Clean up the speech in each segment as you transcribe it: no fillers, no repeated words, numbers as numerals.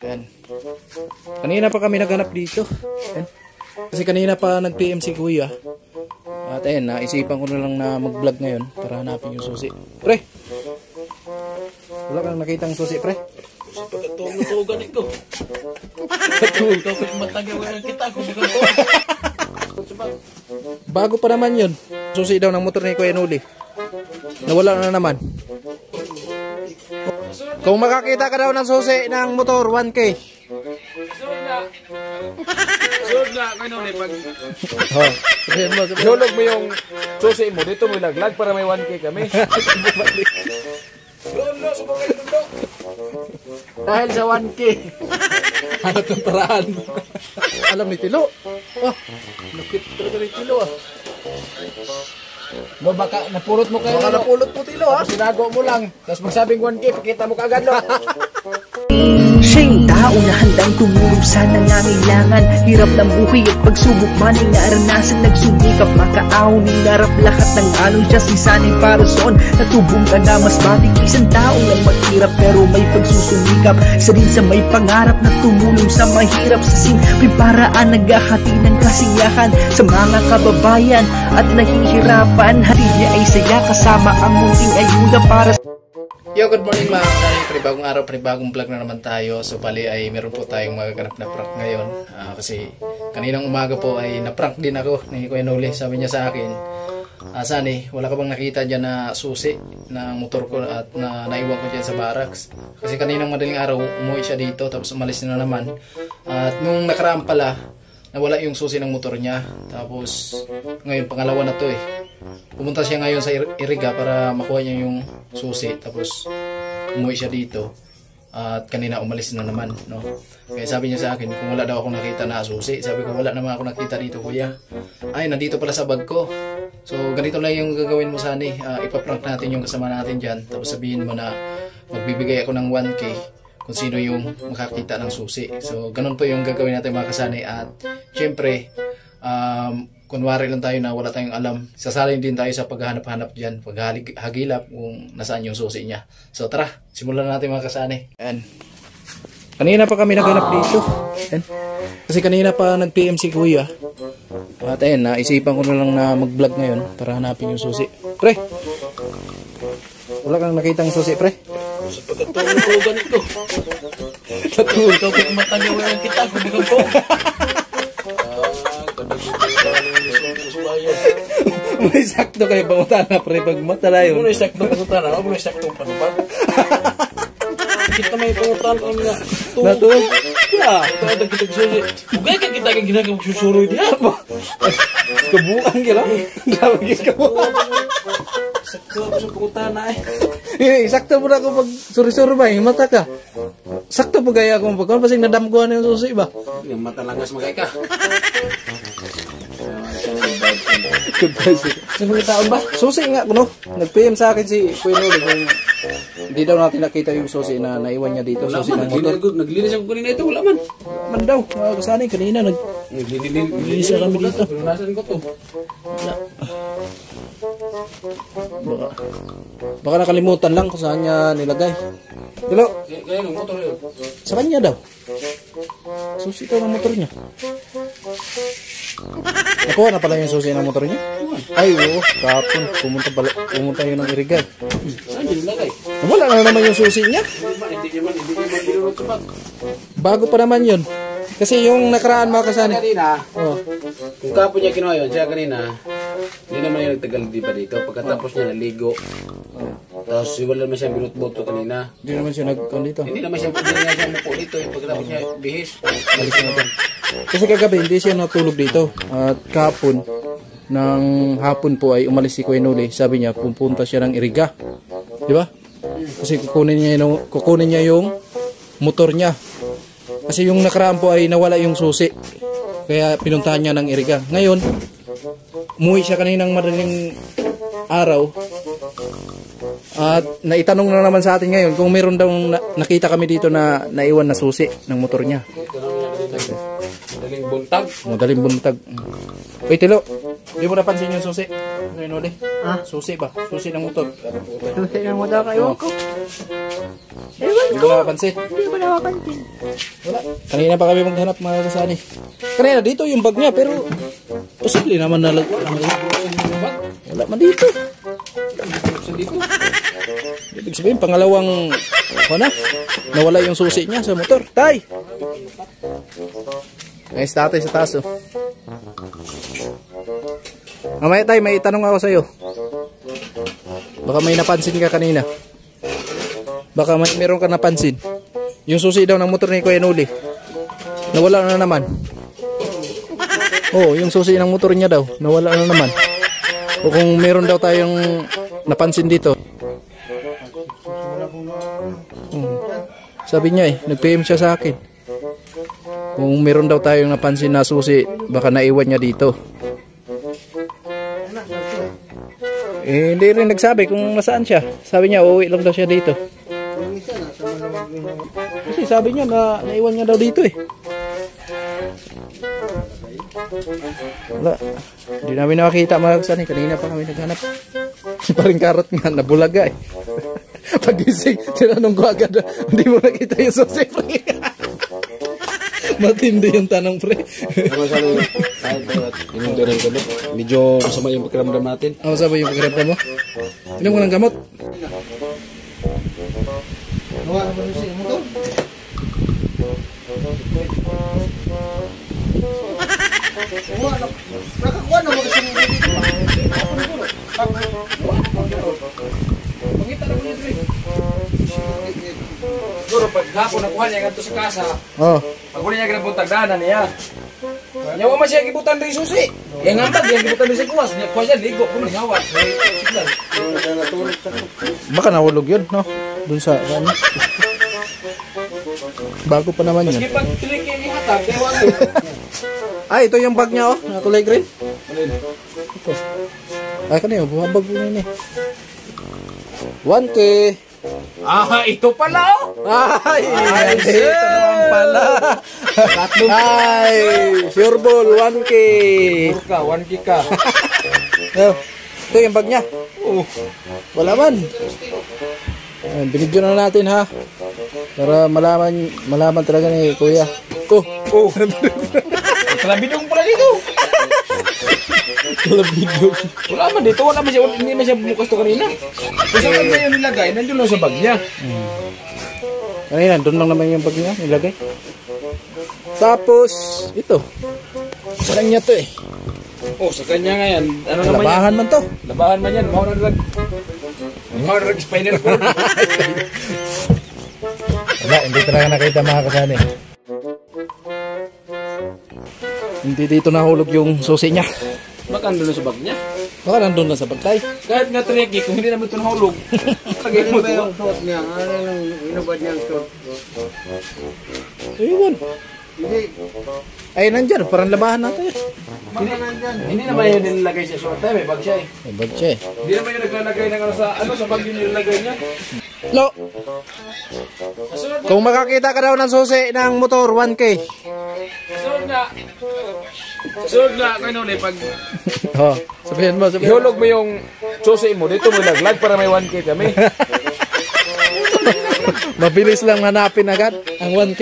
Ayan. Kanina pa kami naghanap dito. Ayan. Kasi kanina pa nag-PM si Kuya. At ayan, naisipan ko na lang na mag-vlog ngayon para hanapin yung susi. Pre! Wala kang nakitang susi, pre? Pagkatulog-tulogan ito. Pagkatulog ko matagaw ng kita kung pagkatulog. Bago pa naman yun. Susi daw ng motor ni Kuya Noli. Nawala na naman. Kung makakita ka daw ng susi ng motor, 1K. Sunod na, ganun eh. Pag hulog mo yung susi mo, dito mo ilaglag para may 1K kami. dahil sa 1K. Hanap ng paraan. Alam ni Tilo. Oh, Lupit talaga ni Tilo ah. Mo baka napulot mo kayo. baka napulot mo Tilo ha. Sinago mo lang. Tapos magsabing 1K, pakita mo kagad no. Siya yung tao na handang tumulong sa nangangailangan. Hirap ng buhay at pagsubok man ay naranasan. Nagsumikap makaaon, hinarap lahat ng alon siya sisanay para soon. Natubong ka na mas matik isang tao lang maghirap pero may pagsusumikap. Isa din sa may pangarap na tumulong sa mahirap. Sa simpleng paraan naghahati ng kasiyahan sa mga kababayan at nahihirapan. Hati niya ay saya kasama ang munting ayuda para sa Yo, good morning mga kasari. Panibagong araw, panibagong vlog na naman tayo. So bali ay meron po tayong magaganap na prank ngayon. Kasi kaninang umaga po ay na-prank din ako ni Kuya Noli. Sabi niya sa akin, Sani, wala ka bang nakita dyan na susi ng motor ko at naiwan ko dyan sa barracks? Kasi kaninang madaling araw, umuwi siya dito tapos umalis na naman. At nung nakaraan pala, nawala yung susi ng motor niya. Tapos ngayon pangalawa na to eh. Pumunta siya ngayon sa Iriga para makuha niya yung susi. Tapos umuwi siya dito. At kanina umalis na naman, no? Kaya sabi niya sa akin, kung wala daw ako nakita na susi. Sabi ko, wala naman ako nakita dito, kuya. Ay, nandito pala sa bag ko. So ganito lang yung gagawin mo, Sani. Ipaprank natin yung kasama natin dyan. Tapos sabihin mo na magbibigay ako ng 1K kung sino yung makakita ng susi. So ganun po yung gagawin natin mga kasani. At syempre, kunwari lang tayo na wala tayong alam. Sasalin din tayo sa paghahanap-hanap dyan, paghagilap kung nasaan yung susi niya. So tara, simulan natin mga kasani. Ayan. Kanina pa kami naghanap dito. Ayan. Kasi kanina pa nag-PM si Kuya. At ayan, naisipan ko na lang na mag-vlog ngayon para hanapin yung susi. Pre! Wala kang nakitang susi, pre? Sa pagkatulog-tulogan ito. Pagkatulog ko matagaw ng kita kung pagkatulog. May sakto kayo pangutana, pre, pag matala yun. Muna sakto pangutana, muna sakto panupad. Kita may pangutana nga. Nato? Ya, ito ang kita susuroy. Bugay ka kita kang ginagawag susuroy diya. Kabuang gila. Grabe kabuang. Sakto ako sa pangutana eh. Sakto mo na ako pag suri-suri ba, yung mata ka. Sakto po gaya akong pagkawan, pasing nadamguan yung susi ba? Yung mata langas magay ka. Sino taon ba? Susi nga, no? Nag-PM sa akin si Kuya Noli kung hindi daw natin nakita yung susi na naiwan niya dito. Wala Susi man, ng motor. naglinis ako kanina ito, wala man. Man daw, kasanay kanina Naglinis kami dito. Pinunasan ko to. Baka nakalimutan lang kung saan niya nilagay. Hello? Kaya yung motor yun. Sa kanya daw. Susi daw ng motor niya. Nakuha na pala yung susi ng motor niya? Ay, oo. Kapon. Pumunta yun ng Iriga. Saan yun nilagay? Wala na naman yung susi niya. Hindi naman dinunod sa bag. Bago pa naman yun. Kasi yung nakaraan mga kasani. Kanina, Oh. kung kapo niya kinuha yun, siya kanina, hindi naman yung nagtagal di ba dito. Pagkatapos niya naligo, tapos wala naman siya binut-buto kanina. Hindi naman siya nagkon dito. Hindi naman siya mupo dito. Pagkatapos niya bihis. Alis na natin. Kasi kagabi hindi siya natulog dito. At kahapon, ng hapon po ay umalis si Kuya Noli. Sabi niya, pupunta siya ng Iriga. Di ba? Kasi kukunin niya yung motor niya. Kasi yung nakaraan po ay nawala yung susi. Kaya pinuntahan niya ng Iriga. Ngayon, umuwi siya kaninang madaling araw. At naitanong na naman sa atin ngayon kung meron daw nakita kami dito na naiwan na susi ng motor niya. Madaling buntag. Madaling buntag. Uy, Tilo, di mo napansin yung susi? Ngayon ulit. Ah? Susi ba? Susi ng motor. susi ng motor kayo ko. Hindi mo napapansin. Hindi ko napapansin. Wala. Kanina pa kami maghanap mga kasani. Kanina dito yung bag niya pero posible naman na wala man dito. Ibig sabihin pangalawang nawala yung susi niya sa motor. Tay! Ayos tatay sa taas oh. Mamaya tay, may tanong ako sa'yo. Baka may napansin ka kanina. Baka meron ka napansin. Yung susi daw ng motor ni Kuya Noli nawala na naman. Oh, yung susi ng motor niya daw nawala na naman. O kung meron daw tayong napansin dito. Sabi niya nag-PM siya sa akin. Kung meron daw tayong napansin na susi, baka naiwan niya dito. Hindi rin nagsabi kung nasaan siya. Sabi niya uuwi lang daw siya dito. Kasi sabi niya na naiwan niya daw dito Wala. Hindi namin nakakita mga kasani. Kanina pa kami naghanap. Paring karot nga, nabulaga Pagising, tinanong ko agad, hindi mo nakita yung susi, pre. Matindi yung tanong, pre. Medyo masama yung pakiramdam natin. Ano sabi yung pakiramdam mo? Inom ko ng gamot. Nakakuha na mo kasi dito. Siguro pag hapon nakuha niya ganito sa kasa, Oh. pag huli niya ginabuntag daanan niya. Nyawa man siya gibutan rin susi. Yang ngambag, yang gibutan rin sa kuwas. Kuha siya, ligo, kung nyawa. Baka nahulog yun, no? Dun sa, ano? Bago pa naman yun. Sige pag tuloy kayo ihatag, kaya wala. Ay, ito yung bag niya, oh. Na kulay green. Ito. Ay, kanina, bumabag mo yun 1K. Ah, ito pala oh. Ay, ito naman pala. Ay, sure ball, 1K. Ka, 1K ka. Oh, ito yung bag niya. Wala man. Ayan, binidyo na natin ha. Para malaman talaga ni Kuya. Kalabidong pala dito. Kalabidong. Wala man dito, wala man siya, hindi man siya bumukas to kanina. Kung saan ba yung nilagay, nandiyon lang sa bag niya. Kanina, doon lang naman yung bag niya nilagay. Tapos, ito. Sarang niya to Oh, sa kanya nga yan. Ano naman yan? Labahan man to. Labahan man yan. Mau na spinal cord. Wala, hindi talaga nakita mga kasani. Hindi dito nahulog yung susi niya. Baka nandun sa bag niya. Baka nandun na sa bagtay. Kahit nga treki, kung hindi naman ito nahulog. Lagay mo ito. suot niya? Ano yung inubad niyang suot? Ayun. Hindi. Ay, nandyan. Parang labahan natin. Hindi naman yun nilalagay siya short time, may bag siya May bag siya Hindi naman yun naglalagay ng sa bag yun nilalagay niya. Lo, kung makakita ka daw ng susi ng motor, 1K. Sunod nga, kayo nuli, pag Oh, sabihin mo. ihulog mo yung susi mo, dito mo ilaglag para may 1K kami. Mabilis lang hanapin agad ang 1K.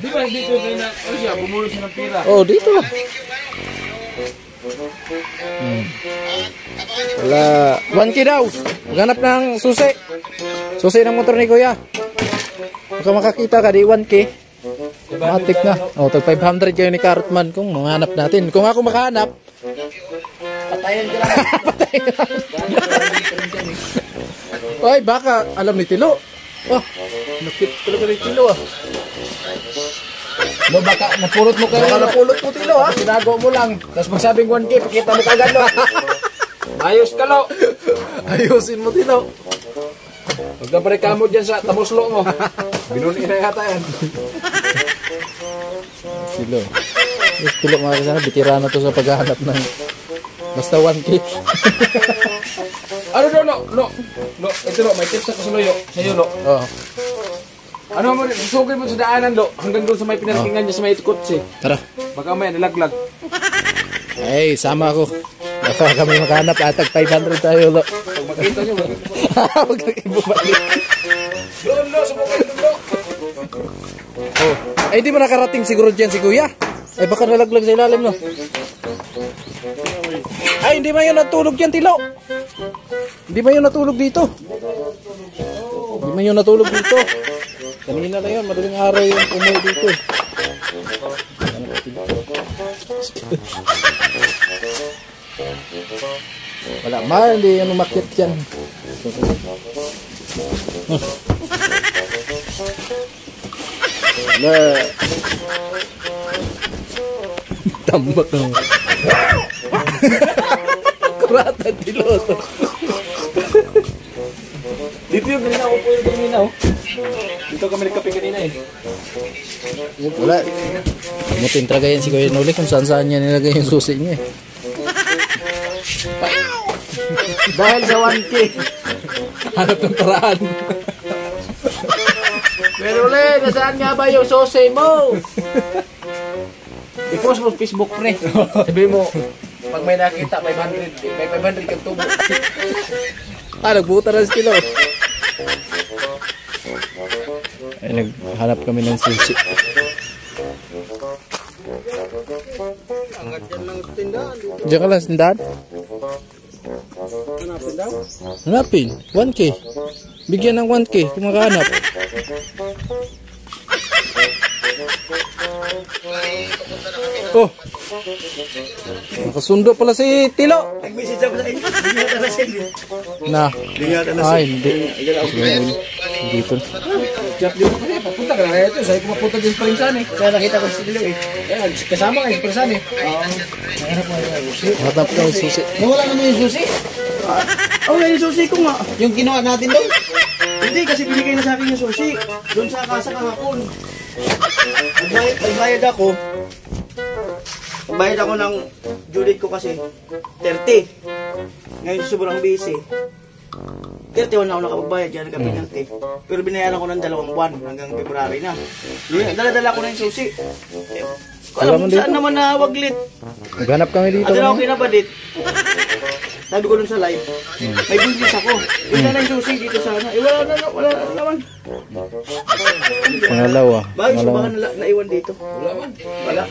Di ba dito kayo na, ano siya, bumulo siya ng pira. Oh, dito lang. Wala. 1K daw. Maghanap ng susi. Susi ng motor ni Kuya. Baka makakita ka di 1K. Matik na. Oh, tag 500 kayo ni Cartman kung mahanap natin. Kung ako makahanap, Patayan ka lang. patayin. Oy, baka alam ni Tilo. Oh, nakit talaga ni Tilo ah. No, baka napulot mo kayo. Baka napulot mo Tilo ah. Sinago mo lang. Tapos magsabing 1K, pakita mo kagad no. Ayos ka lo. Ayusin mo Tilo. Huwag ka pare kamot dyan sa tamuslo mo. Binuni na yata yan. Tilo. Yes, Tilo mga kasama, bitirano to sa paghahanap ng basta 1K. Ano no, no. No, ito no, may tips ako sa loyo. Sa'yo no. Oh. Ano mo rin, sugay mo sa daanan lo. Hanggang doon sa may pinarkingan niya sa may kotse. Tara. Baka may nalaglag. Ay, sama ako. Baka kami makahanap atag 500 tayo lo. Makita nyo. Huwag na kayo bumalik. Doon, lo. Subukan doon, lo. Oh. Ay, di mo nakarating siguro dyan si Kuya. Ay, baka nalaglag sa ilalim, no? Ay, hindi man yun natulog dyan, Tilo. Hindi man yun natulog dito. Hindi man yun natulog dito. Kanina na yun, madaling araw yung umuwi dito. Wala man, hindi yan umakyat dyan. Wala. Tambak mo. Kurata, Tiloto. Dito yung kanina ako po yung kanina, oh. Dito kami nagkape kanina, eh. Wala. Mutin talaga yan si Kuya Noli kung saan niya nilagay yung susi niya, eh. Dahil sa 1K. Hanap ng paraan. Pero ulit, nasaan nga ba yung susi mo? I-post mo Facebook, pre. Sabi mo, pag may nakita, 500. May 500 kang tubo. Nagbuta na si Tilo. Ay, naghanap kami ng susi. Diyan ka lang sa tindahan? Hanapin daw? Hanapin. 1K. Bigyan ng 1K kung makahanap. Oh. Nakasundo pala si Tilo. Nag-message ako sa inyo. Hindi nga na send. Na. Hindi nga na Ay, hindi. Dito. Chat din mo kasi, papunta ka na ito. Sabi ko mapunta din sa Prinsan, eh. Kaya nakita ko si Dilo eh. Yan, kasama ka sa Prinsan, eh. Hanap ka ng susi. Nawala naman yung susi. Oh, yung susi ko nga. Yung ginawa natin doon? Hindi, kasi binigay na sa akin yung susi. Doon sa kasa kahapon. Nagbayad ako. Nagbayad ako ng due date ko kasi 30. Ngayon sobrang busy. 31 na ako nakapagbayad, yan nagkapinante. Pero binayaran ko ng 2 buwan hanggang February na. Dala-dala ko na yung susi. Alam mo saan naman na waglit. Naghanap kami dito. At ako kinabadit. Sabi ko dun sa live, may business ako. Wala na yung susi dito sana. Wala na naman. Pangalawa. Bakit so baka naiwan dito? Wala.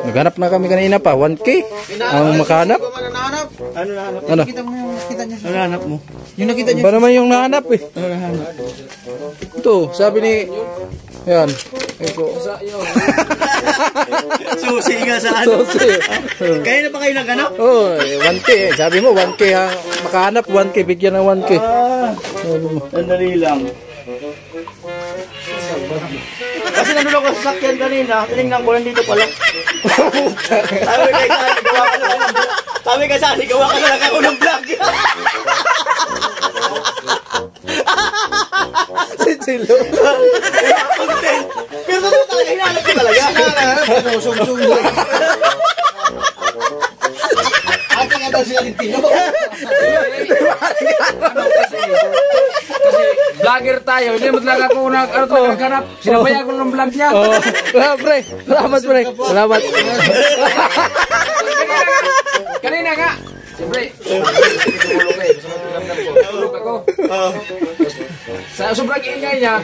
Naghanap na kami kanina pa. 1K. Ang makahanap. Ano nahanap? Ano? Ano nahanap mo? Yung nakita niyo? Ba naman yung nahanap, eh. Ano nahanap? Ito, sabi ni... Yan. Ito. Susi nga sa ano? Susi. Kaya na pa kayo naghanap? Oh, 1K. Sabi mo, 1K ang makahanap. 1K, bigyan ng 1K. Sandali lang. Kasi nandun ako sa sakyan kanina, tinignan ko nandito pala. Sabi ka saan, gawa ka na lang ako ng vlog. Si Chilo. Pero totoo talaga, hinahanap ko talaga. Sumsum. Ate nga daw sila Tino. Kasi vlogger tayo, hindi mo talaga ako naghanap. Sinabayan ko ng vlog niya. Oh, pre. Salamat, pre. Salamat. Kanina nga. Siyempre, tulog ako. Sa sobrang ingay niya,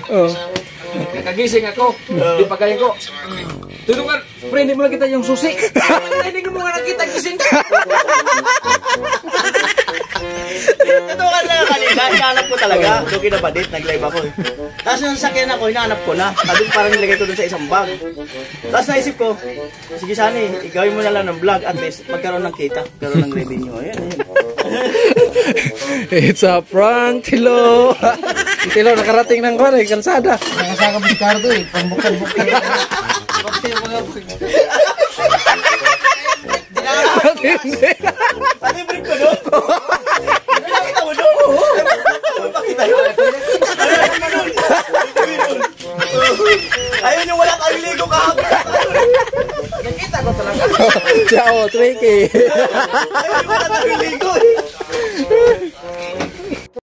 nakagising ako. Di pagaling ko. Tulungan, pre, hindi mo nakita yung susi. Hindi mo nga nakita gising ka. Ito ka lang kanina, hinahanap ko talaga. Doon kinabadit, nag-live ako eh. Tapos nung sakyan ako, hinahanap ko na. Sabi ko parang nilagay ko doon sa isang bag. Tapos naisip ko, sige sana eh, igawin mo na lang ng vlog at least magkaroon ng kita, magkaroon ng revenue. Ayan. It's a prank, Tilo. Si Tilo nakarating ng kwan, kalsada. Nakasaka mo si Cardo eh, pambukal-bukal. Bakit yung mga Hindi. Pati break ko doon? Nakita mo doon? Pakita doon? Ayun yung wala tayong ligo kahapon. Nakita ko talaga. Ciao, tricky. Ayun yung wala tayong ligo eh.